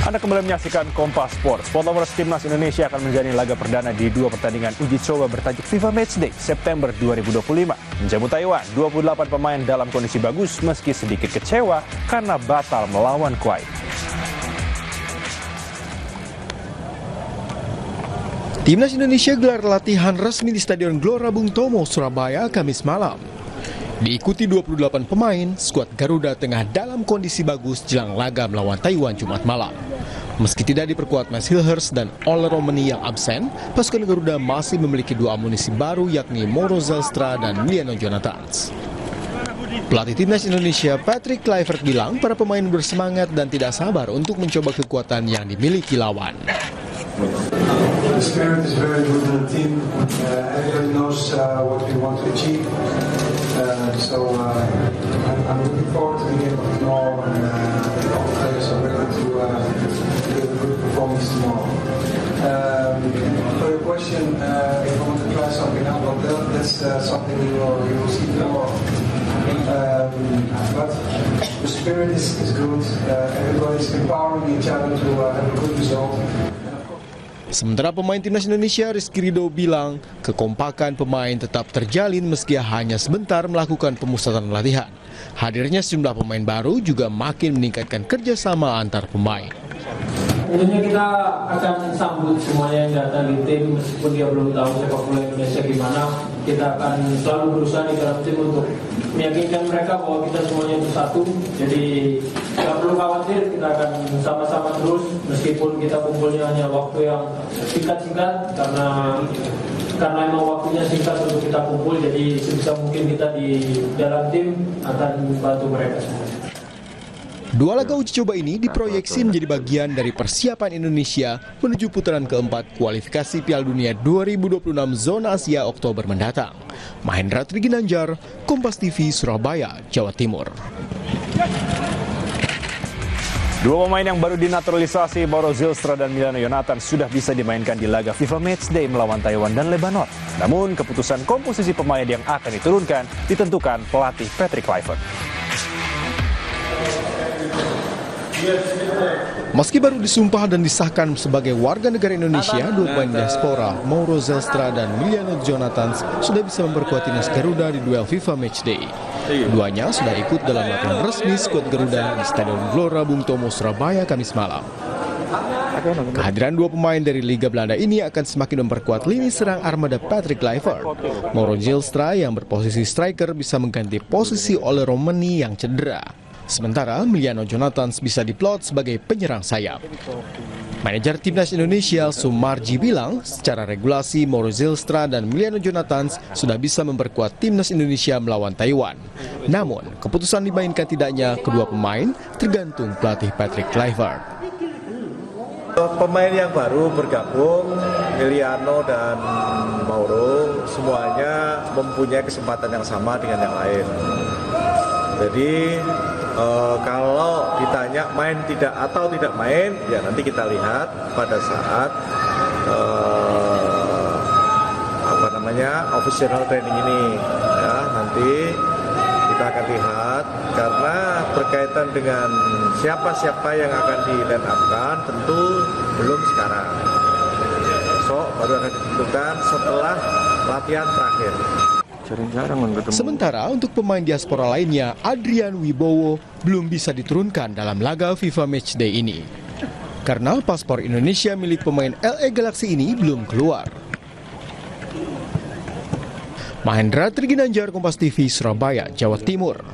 Anda kembali menyaksikan Kompas Sport. Sport Lovers Timnas Indonesia akan menjalani laga perdana di dua pertandingan uji coba bertajuk FIFA Matchday September 2025. Menjamu Taiwan, 28 pemain dalam kondisi bagus meski sedikit kecewa karena batal melawan Kuwait. Timnas Indonesia gelar latihan resmi di Stadion Gelora Bung Tomo, Surabaya, Kamis malam. Diikuti 28 pemain, skuad Garuda tengah dalam kondisi bagus jelang laga melawan Taiwan Jumat malam. Meski tidak diperkuat Max Hilhers dan Ole Romani yang absen, pasukan Garuda masih memiliki dua amunisi baru yakni Mauro Zelstra dan Miliano Jonathans. Pelatih Timnas Indonesia Patrick Kluivert bilang para pemain bersemangat dan tidak sabar untuk mencoba kekuatan yang dimiliki lawan. The spirit is very good in the team. Everybody knows what we want to achieve. I'm looking forward to the game of tomorrow, and all the players are ready to give a good performance tomorrow. For your question, if I want to try something out, well, that's something you will see tomorrow. But the spirit is good. Everybody's empowering each other to have a good result. Sementara pemain Timnas Indonesia Rizky Ridho bilang kekompakan pemain tetap terjalin meski hanya sebentar melakukan pemusatan latihan. Hadirnya sejumlah pemain baru juga makin meningkatkan kerjasama antar pemain. Tentunya kita akan sambut semuanya yang datang di tim meskipun dia belum tahu sepak bola Indonesia gimana. Kita akan selalu berusaha di dalam tim untuk meyakinkan mereka bahwa kita semuanya itu satu. Jadi tidak perlu khawatir, kita akan sama-sama terus meskipun kita kumpulnya hanya waktu yang singkat-singkat karena emang waktunya singkat untuk kita kumpul. Jadi sebisa mungkin kita di dalam tim akan membantu mereka semua. Dua laga uji coba ini diproyeksi menjadi bagian dari persiapan Indonesia menuju putaran keempat kualifikasi Piala Dunia 2026 zona Asia Oktober mendatang. Mahendra Triginanjar, Kompas TV, Surabaya, Jawa Timur. Dua pemain yang baru dinaturalisasi, Mauro Zelstra dan Miliano Jonathans, sudah bisa dimainkan di laga FIFA Matchday melawan Taiwan dan Lebanon. Namun keputusan komposisi pemain yang akan diturunkan ditentukan pelatih Patrick Kluivert. Meski baru disumpah dan disahkan sebagai warga negara Indonesia, dua pemain diaspora, Mauro Zelstra dan Miliano Jonathans, sudah bisa memperkuat timnas Garuda di duel FIFA Matchday. Keduanya sudah ikut dalam latihan resmi skuad Garuda di Stadion Gelora Bung Tomo, Surabaya, Kamis malam. Kehadiran dua pemain dari Liga Belanda ini akan semakin memperkuat lini serang armada Patrick Kluivert. Mauro Zelstra yang berposisi striker bisa mengganti posisi Ole Romani yang cedera. Sementara Miliano Jonathans bisa diplot sebagai penyerang sayap. Manajer Timnas Indonesia Sumarji bilang secara regulasi Mauro Zelstra dan Miliano Jonathans sudah bisa memperkuat Timnas Indonesia melawan Taiwan. Namun keputusan dimainkan tidaknya kedua pemain tergantung pelatih Patrick Kluivert. Pemain yang baru bergabung, Miliano dan Mauro, semuanya mempunyai kesempatan yang sama dengan yang lain. Jadi kalau ditanya main tidak atau tidak main, ya nanti kita lihat pada saat official training ini. Ya, nanti kita akan lihat karena berkaitan dengan siapa-siapa yang akan di line up-kan tentu belum sekarang. Besok baru akan ditentukan setelah latihan terakhir. Sementara untuk pemain diaspora lainnya, Adrian Wibowo belum bisa diturunkan dalam laga FIFA Matchday ini. Karena paspor Indonesia milik pemain LA Galaxy ini belum keluar. Mahendra Triginanjar, Kompas TV, Surabaya, Jawa Timur.